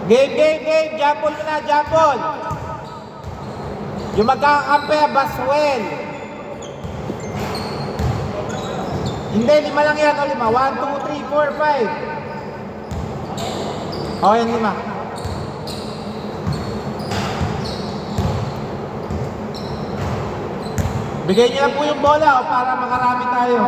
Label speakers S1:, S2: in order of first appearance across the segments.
S1: Game. Jump ball mo na, jump ball. Yung magkakampi, Baswell. Hindi, 5 lang yan. O, 5. 1, 2, 3, 4, 5. O, yan 5. Bigay niyo na po yung bola o, para makarami tayo.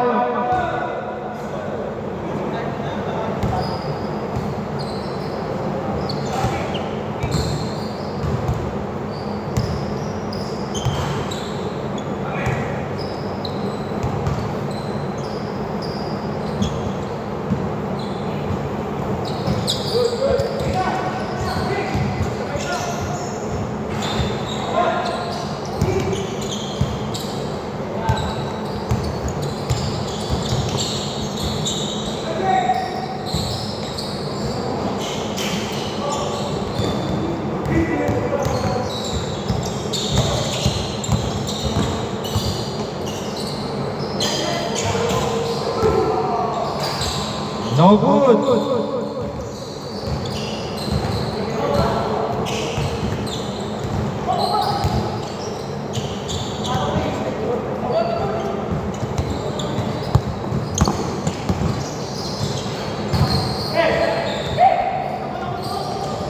S1: No good.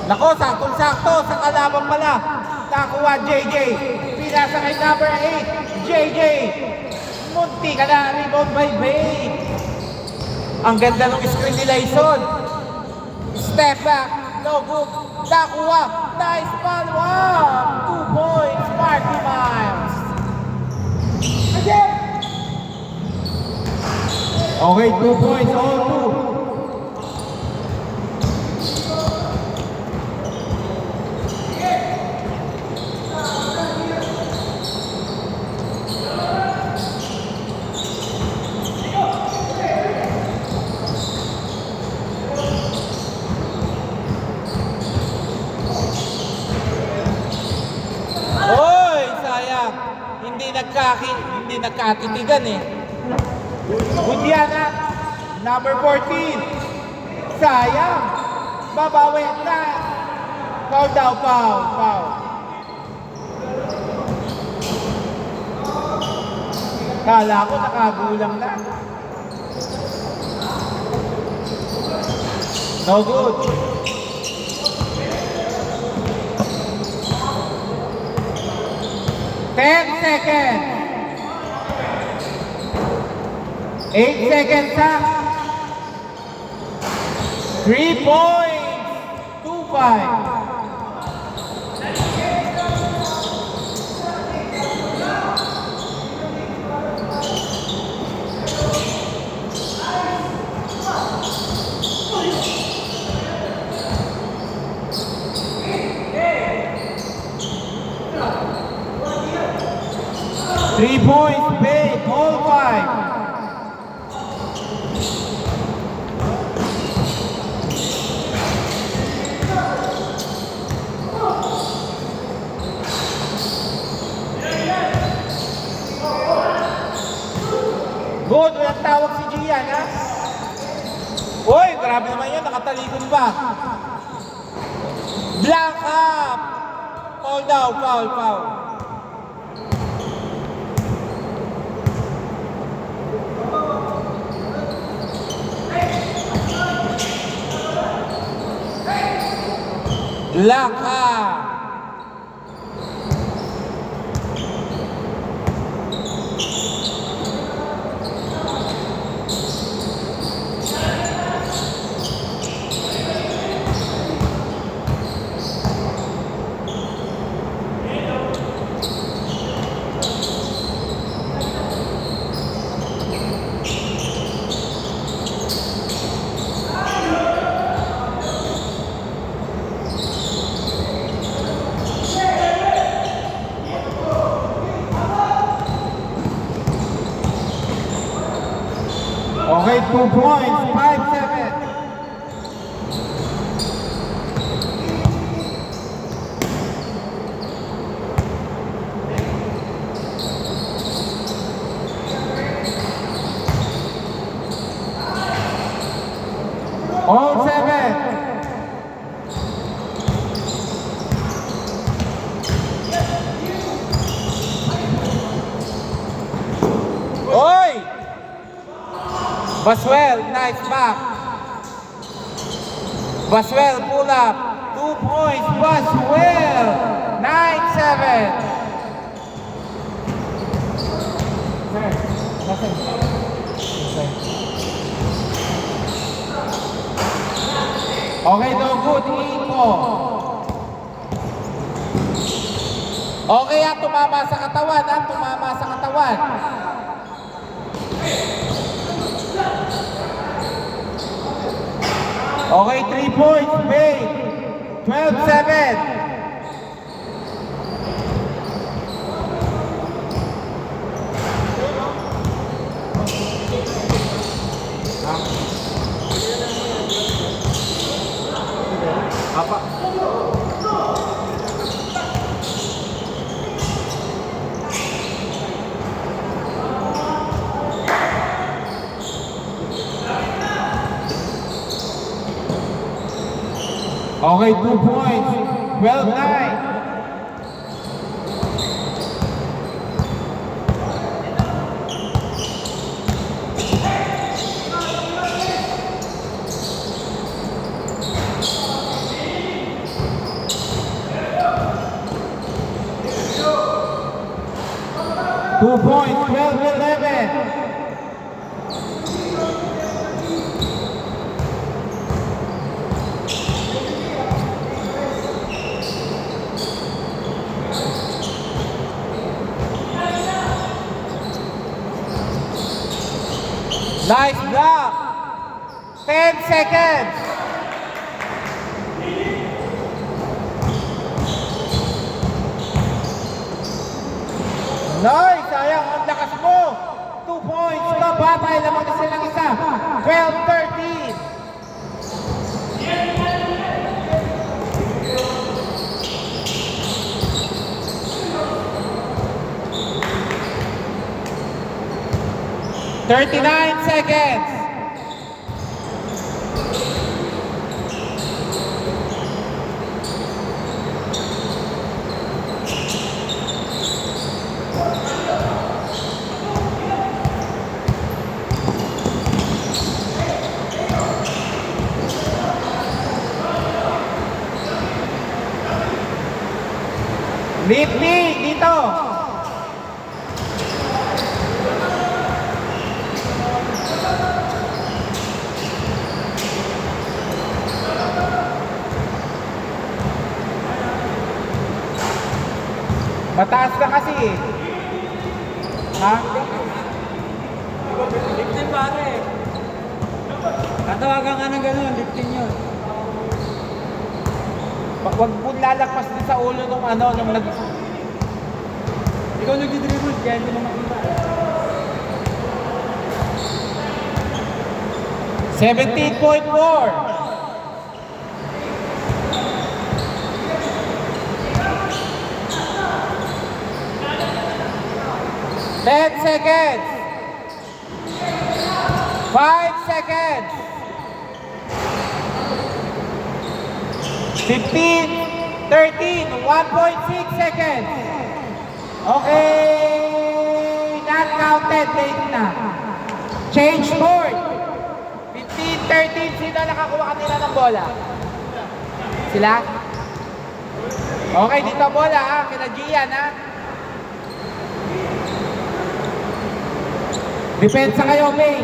S1: Nako, sakto sa kalaban pala. Nakuha JJ. Pinasa kay number 8. JJ. Munti ka na. Rebound by Bay. Ang ganda ng screen ni Lyson. Step back. No good. Nakuha. Nice ball. Wow. 2 points. Marky Miles. Okay, 2 points. All 2. Hindi nagkatitigan eh. Budiana, number 14. Sayang. Babawi na. Foul daw, foul. Kala ko nakagulang na. No good. Ten seconds. 8 seconds ha. 3 points. 2-5. Three points, Bay, all 5. Good, walang tawag si Gian, ha? Uy, grabe naman yun, nakatalikod pa. Black up! Foul daw, foul. Laka. Okay, 2 points, 5-7. All 7. Baswell, nice back. Baswell, pull up. 2 points, Baswell. 9-7. Okay, no good. Iko. Okay, tumama sa katawan. Tumama sa katawan. Okay, 3 points, Bay. 12-7. Apa? Okay, 2 points. 12-9. Two points, 12-11. Nice block. 10 seconds. Nice, sayang ang lakas mo. 2 points. Batay lamang na silang isa. 12-13. $39 seconds. Lifty, dito. Mataas ka kasi eh. Ha?
S2: Lifting pare. Tatawagan ka ng gano'n, lifting yun.
S1: Wag mo lalagpas din sa ulo nung nung nag...
S2: Ikaw nagdi-dribble, kaya hindi mo makita.
S1: 17.4. Ten seconds. 5 seconds. 15, 13, 1.6 seconds. Okay, not counted, late na. Change board. 15, 13, sino nakakuha kanila ng bola? Sila? Okay, dito bola ha, kina Gian ha. Depensa kayo, May.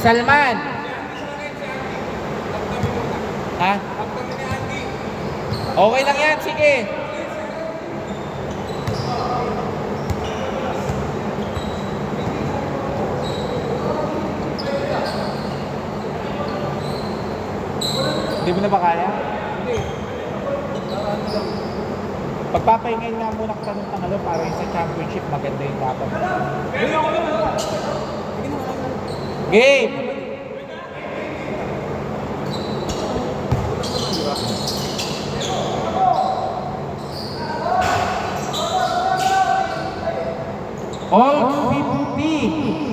S1: Salman. Ha? Okay lang yan, sige. Hindi mo na ba kaya? Hindi. Pagpapahingayin nga muna ka ng tangalo para yung sa championship maganda yung dapat. Game! All 50.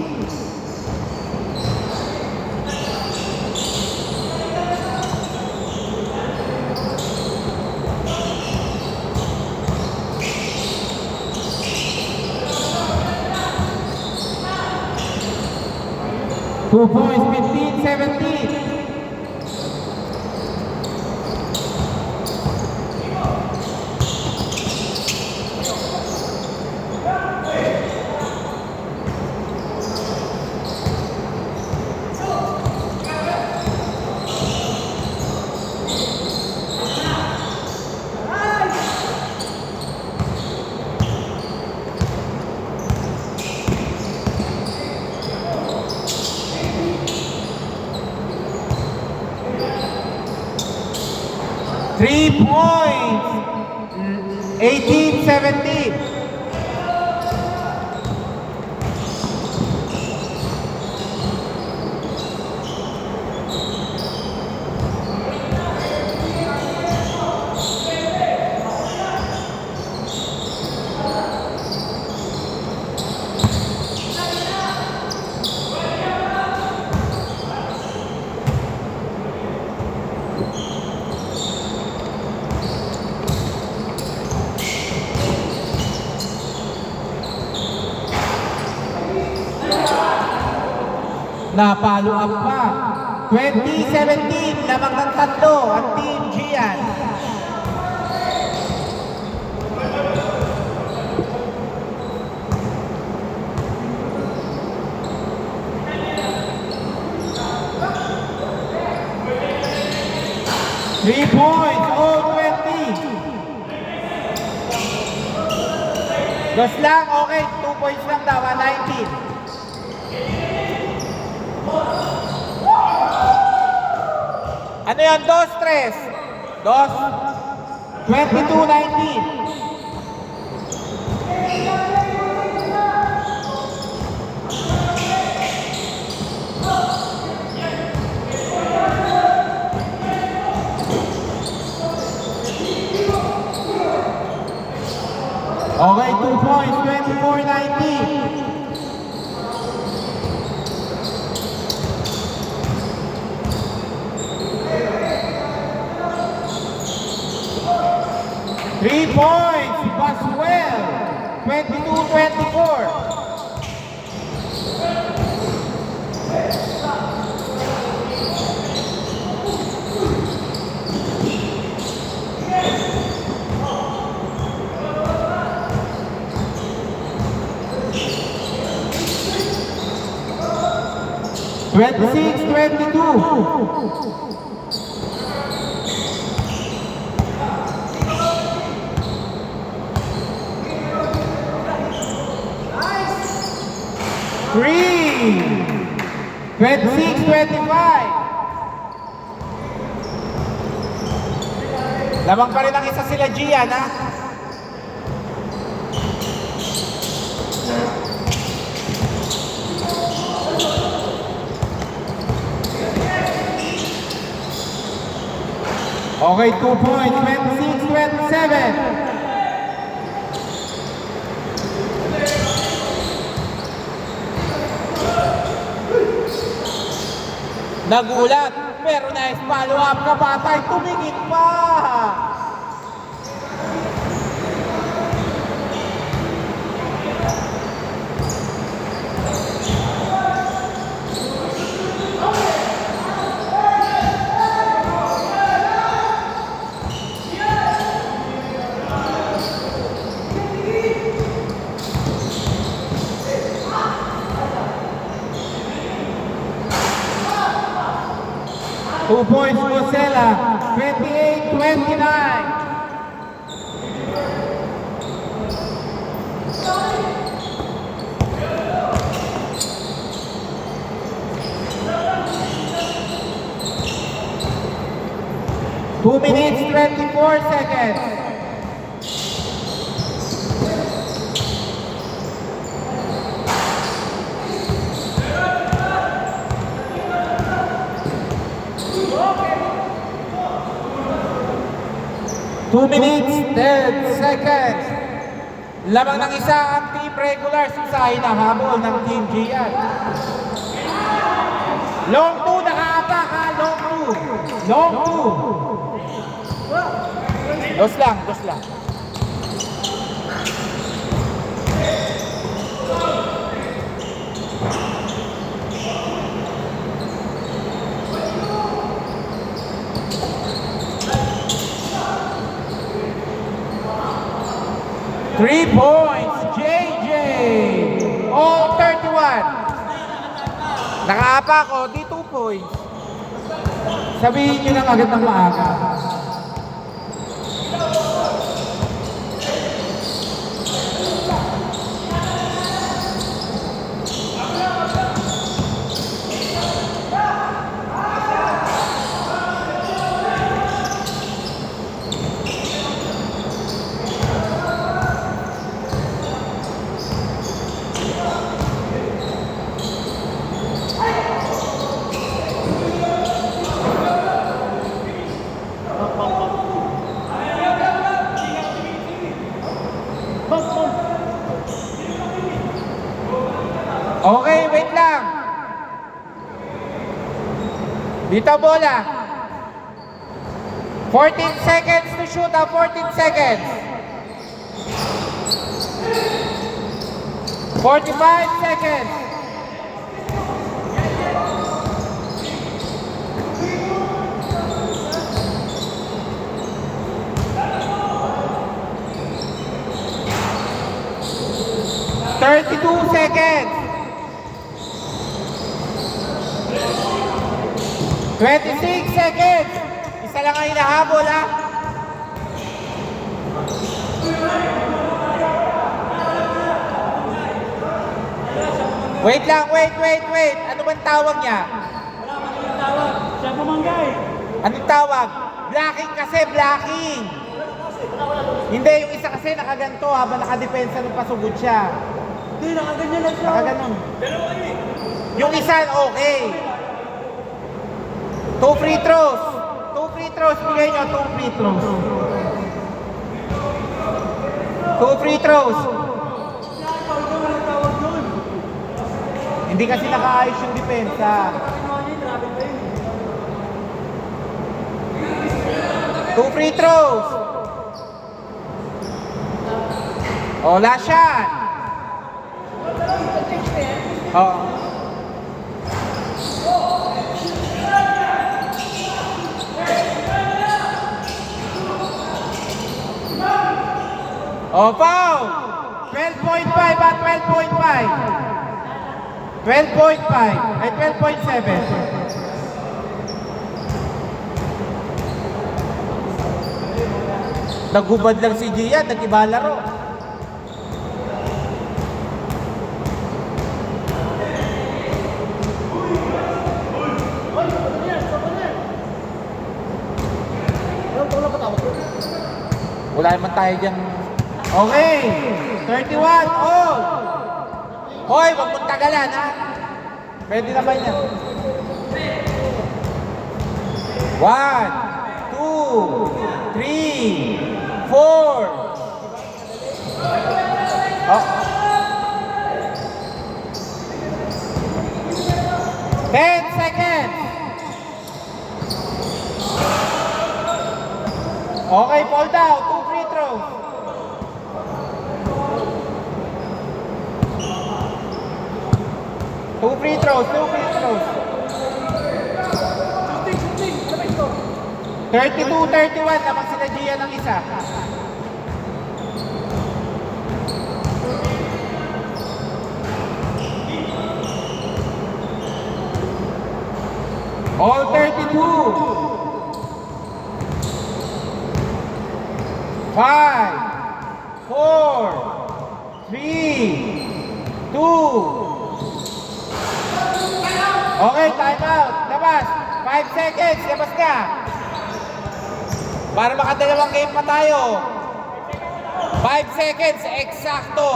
S1: 2 points, 15-17. Three points, 18-17. Napalo up pa. 20-17, lamang ng tatlo ang Team Gian. Three points, all 20. Dos lang, okay. 2 points lang daw, 19. Ano yan? 2-3. 22-19. Okay, 2 points, 24-19. Three points, Boswell, 22-24. Twenty-six, 22. Three, 26-25. Lamang pa rin ang isa sila Gian, ha? Okay, 2 points, 26-27. Nagulat, pero nice follow up ka Batay, tumingin pa! Two points, Mosela, 28-29. Two minutes, 24 seconds. Two minutes, 10 seconds. Lamang ng isa ang team regulars sa hinahabol ng Team Gian. Long 2, nakaapak ha, long 2. Long 2. Dos lang, dos lang. 3 points, JJ. All 31. Nakaapa ko, di 2 points. Sabihin nyo lang agad ng maaga. Okay, wait lang. Dito bola. 14 seconds to shoot, 14 seconds. 45 seconds. Thirty-two seconds. 26 seconds. Isa lang ang hinahabol, ha? Wait lang, wait. Ano bang tawag niya?
S2: Wala ka yung tawag. Siya pumanggay.
S1: Anong tawag? Blocking kasi, blocking. Hindi, yung isa kasi nakaganto habang nakadepensa nung pasugod siya.
S2: Hindi, nakaganyan lang siya.
S1: Nakaganon.
S2: Dalawa kayo eh.
S1: Yung isa, okay. 2 free throws. 2 free throws. Bigay nyo, 2 free throws. 2 free throws.
S2: Walang tawag doon.
S1: Hindi kasi nakaayos yung depensa. 2 free throws. Oh, last shot. Oh. Oh, foul! 12.5 at 12.5. 12.5 ay 12.7. Naghubad lang si Gia, nag-iba laro. Wala naman tayo dyan. Okay, 31, all. Hoy, wag mong tagalan, ha? Pwede naman yan. 1, 2, 3, 4. Oh. 10 seconds. Okay, fall down. 2 free throws. Two free throws. 32-31, lamang sila Gia ng isa. All 32. 5, 4, 3, 2. Okay, time out. Labas. 5 seconds. Labas ka. Para makadalawang game pa tayo. 5 seconds. Eksakto.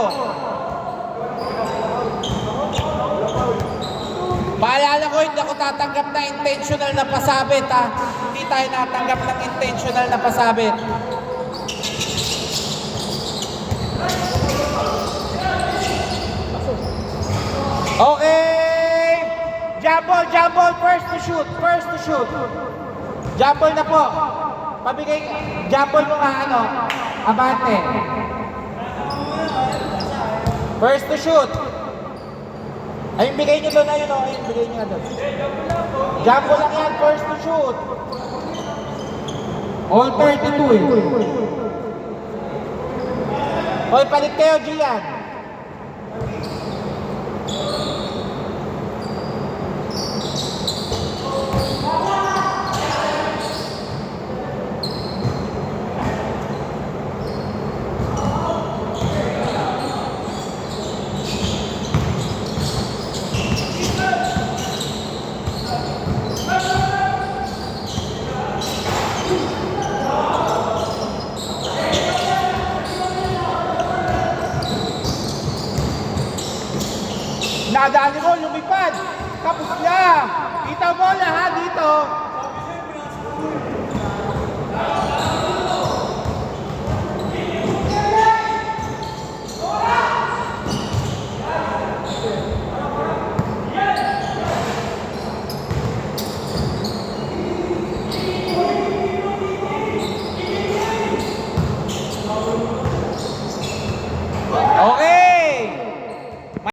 S1: Paalala ko, hindi ako tatanggap na intentional na pasabit, ha. Hindi tayo natanggap ng intentional na pasabit. Okay! Jump ball, first to shoot. Jump ball na po. Pabigay, jump ball mo nga, abante. First to shoot. Ayun, bigay nyo doon, ayun, bigay nyo doon. Jump ball lang yan, first to shoot. All 32 eh. Hoy, palit kayo, Gian.